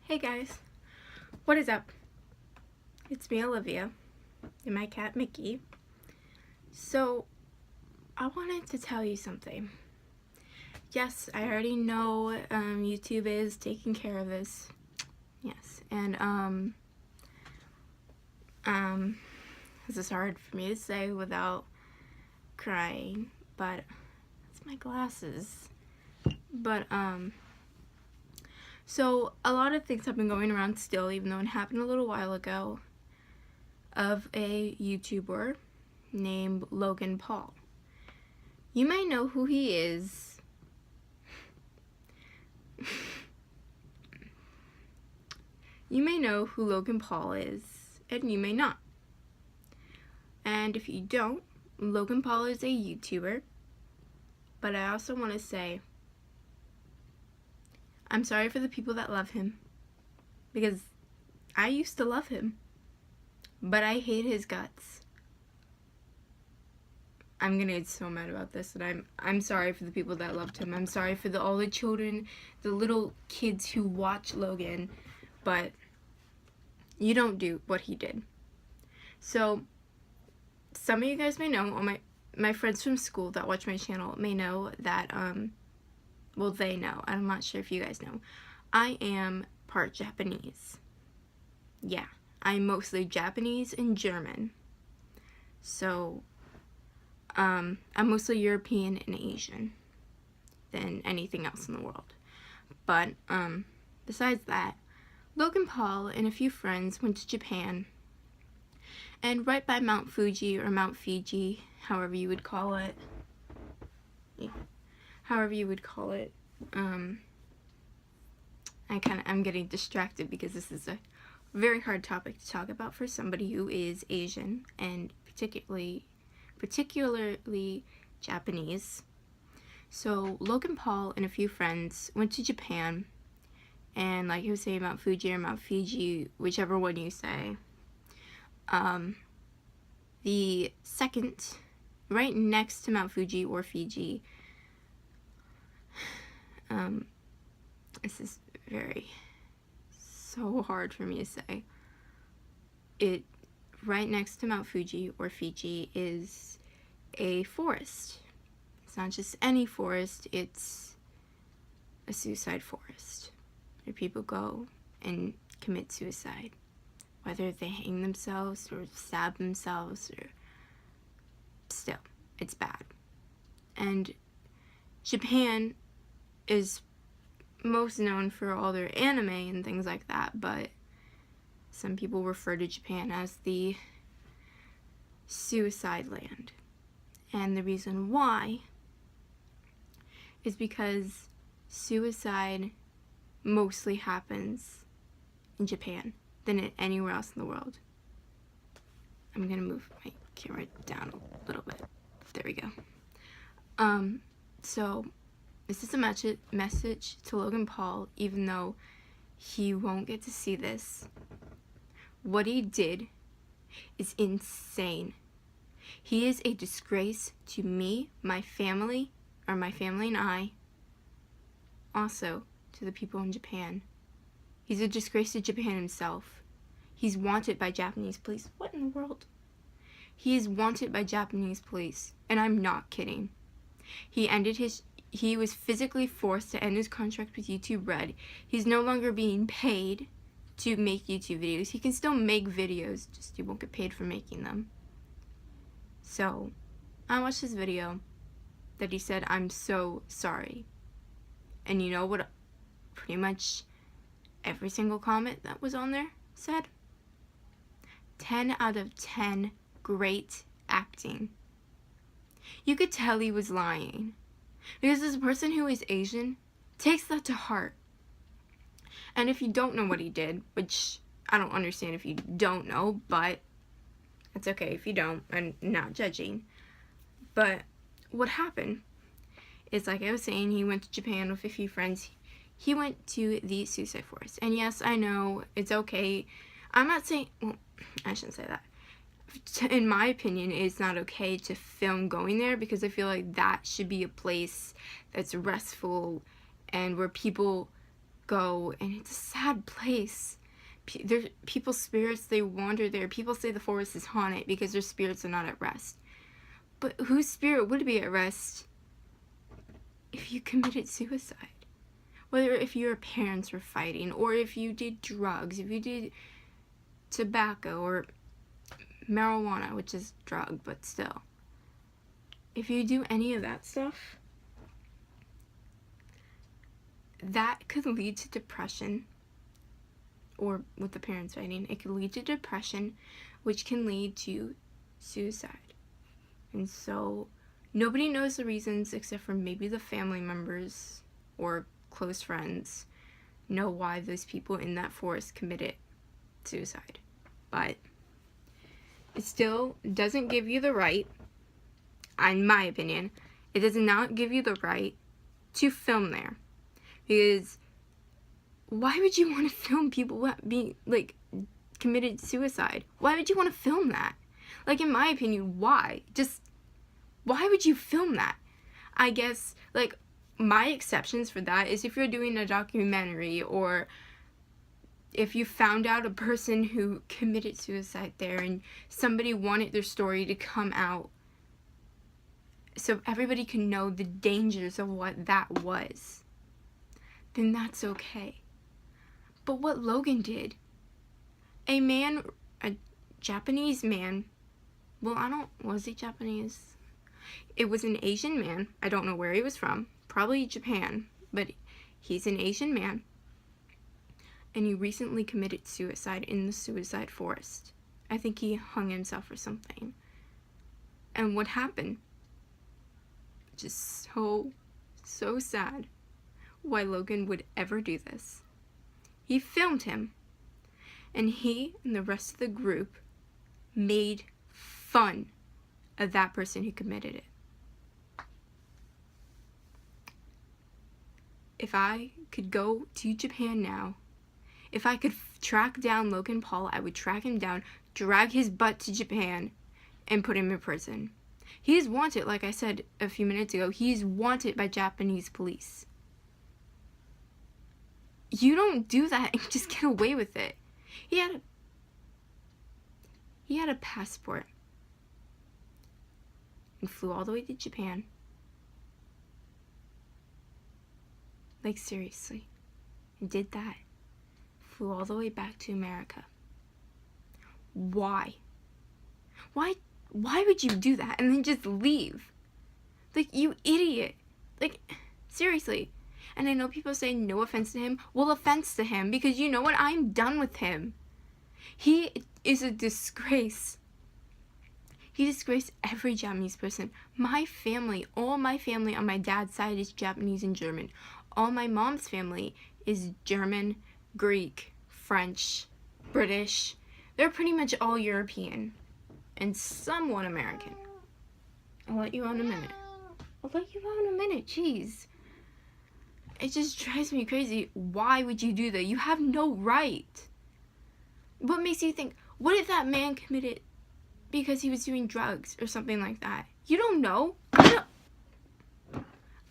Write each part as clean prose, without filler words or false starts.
Hey guys, what is up? It's me, Olivia, and my cat, Mickey. So, I wanted to tell you something. Yes, I already know YouTube is taking care of this. Yes, and this is hard for me to say without crying, but it's my glasses. But so a lot of things have been going around still, even though it happened a little while ago, of a YouTuber named Logan Paul. You may know who he is. You may know who Logan Paul is, and you may not. And if you don't, Logan Paul is a YouTuber. But I also want to say, I'm sorry for the people that love him. Because I used to love him. But I hate his guts. I'm gonna get so mad about this, and I'm sorry for the people that loved him. I'm sorry for all the children, the little kids who watch Logan, but you don't do what he did. So, some of you guys may know, all my friends from school that watch my channel may know that, well, they know. I'm not sure if you guys know. I am part Japanese. Yeah, I'm mostly Japanese and German. So, I'm mostly European and Asian than anything else in the world. But, besides that, Logan Paul and a few friends went to Japan, and right by Mount Fuji, or Mount Fiji, however you would call it, I'm getting distracted because this is a very hard topic to talk about for somebody who is Asian, and particularly Japanese. So Logan Paul and a few friends went to Japan, and like he was saying, Mount Fuji or Mount Fiji, whichever one you say, the second, right next to Mount Fuji or Fiji, this is so hard for me to say, right next to Mount Fuji or Fiji is a forest. It's not just any forest, it's a suicide forest where people go and commit suicide, whether they hang themselves or stab themselves, or still, it's bad. And Japan is most known for all their anime and things like that, but some people refer to Japan as the suicide land. And the reason why is because suicide mostly happens in Japan than anywhere else in the world. I'm gonna move my camera down a little bit. There we go. So this is a message to Logan Paul, even though he won't get to see this. What he did is insane. He is a disgrace to me, my family and I, also to the people in Japan. He's a disgrace to Japan himself. He's wanted by Japanese police. What in the world? He is wanted by Japanese police, and I'm not kidding. He was physically forced to end his contract with YouTube Red. He's no longer being paid to make YouTube videos. He can still make videos, just he won't get paid for making them. So, I watched this video that he said, "I'm so sorry." And you know what pretty much every single comment that was on there said? 10 out of 10 great acting. You could tell he was lying, because this person who is Asian takes that to heart. And if you don't know what he did, which I don't understand if you don't know, but it's okay if you don't, I'm not judging. But what happened is, like I was saying, he went to Japan with a few friends. He went to the suicide forest. And yes, I know, it's okay. I'm not saying, well, I shouldn't say that. In my opinion, it's not okay to film going there, because I feel like that should be a place that's restful and where people go, and it's a sad place. People's spirits, they wander there. People say the forest is haunted because their spirits are not at rest. But whose spirit would be at rest if you committed suicide? Whether if your parents were fighting, or if you did drugs, if you did tobacco or marijuana, which is drug, but still. If you do any of that stuff, that could lead to depression, or with the parents fighting, it could lead to depression, which can lead to suicide. And so nobody knows the reasons except for maybe the family members or close friends know why those people in that forest committed suicide. But it still doesn't give you the right, in my opinion, it does not give you the right to film there. Because why would you want to film people being, like, committed suicide? Why would you want to film that? Like, in my opinion, why? Just, why would you film that? I guess, like, my exceptions for that is if you're doing a documentary, or if you found out a person who committed suicide there and somebody wanted their story to come out so everybody can know the dangers of what that was, then that's okay. But what Logan did, a Japanese man, was he Japanese? It was an Asian man. I don't know where he was from. Probably Japan, but he's an Asian man. And he recently committed suicide in the suicide forest. I think he hung himself or something. And what happened? Just so sad why Logan would ever do this. He filmed him, and he and the rest of the group made fun of that person who committed it. If I could go to Japan now, if I could track down Logan Paul, I would track him down, drag his butt to Japan, and put him in prison. He is wanted, like I said a few minutes ago, he is wanted by Japanese police. You don't do that and just get away with it. He had a passport and flew all the way to Japan. Like, seriously. And did that. Flew all the way back to America. Why? Why would you do that and then just leave? Like, you idiot. Like, seriously. And I know people say no offense to him. Well, offense to him, because you know what? I'm done with him. He is a disgrace. He disgraced every Japanese person. My family, all my family on my dad's side is Japanese and German. All my mom's family is German, Greek, French, British. They're pretty much all European and somewhat American. I'll let you out in a minute. Jeez. It just drives me crazy. Why would you do that? You have no right. What makes you think, what if that man committed because he was doing drugs or something like that? You don't know.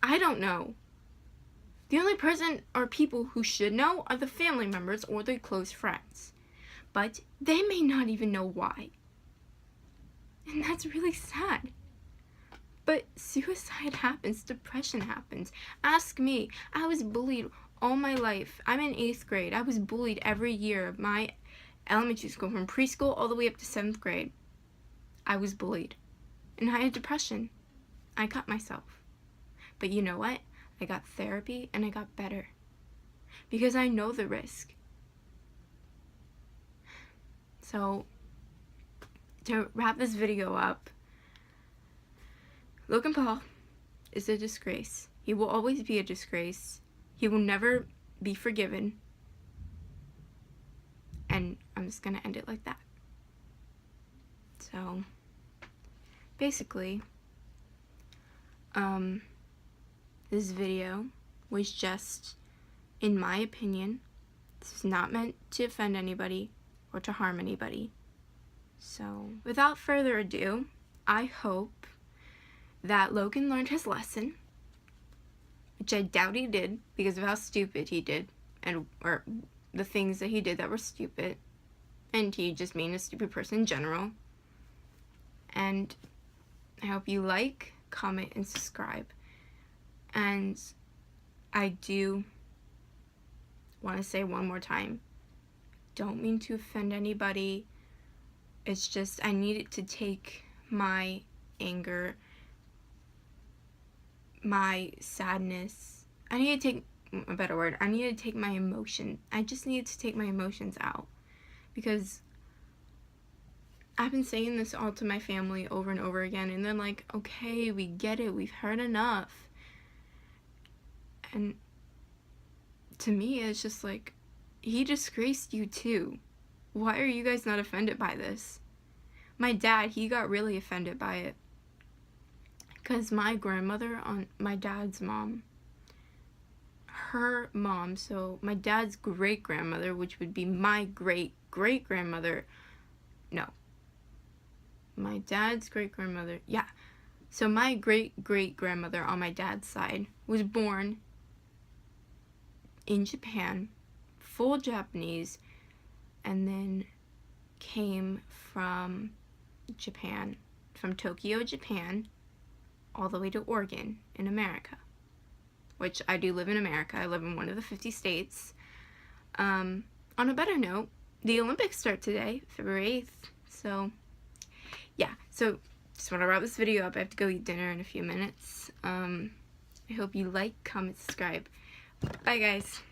I don't know. The only person or people who should know are the family members or their close friends. But they may not even know why. And that's really sad. But suicide happens, depression happens. Ask me. I was bullied all my life. I'm in 8th grade. I was bullied every year of my elementary school, from preschool all the way up to 7th grade. I was bullied. And I had depression. I cut myself. But you know what? I got therapy and I got better. Because I know the risk. So, to wrap this video up, Logan Paul is a disgrace. He will always be a disgrace. He will never be forgiven. And I'm just gonna end it like that. So, basically, this video was just, in my opinion, this is not meant to offend anybody or to harm anybody. So, without further ado, I hope that Logan learned his lesson, which I doubt he did because of how stupid he did or the things that he did that were stupid, and he just being a stupid person in general. And I hope you like, comment, and subscribe. And I do want to say one more time, don't mean to offend anybody. It's just I needed to take my anger, my sadness, I need to take a better word, I need to take my emotion. I just needed to take my emotions out, because I've been saying this all to my family over and over again, and they're like, okay, we get it, we've heard enough. And to me, it's just like, he disgraced you too. Why are you guys not offended by this? My dad, he got really offended by it. Because my grandmother, on my dad's mom, her mom, so my dad's great-grandmother, which would be my great-great-grandmother, no. My dad's great-grandmother, yeah. So my great-great-grandmother on my dad's side was born in Japan, full Japanese, and then came from Japan, from Tokyo, Japan, all the way to Oregon in America, which I do live in America. I live in one of the 50 states. On a better note, the Olympics start today, February 8th, so yeah, so just want to wrap this video up. I have to go eat dinner in a few minutes. I hope you like, comment, subscribe. Bye, guys.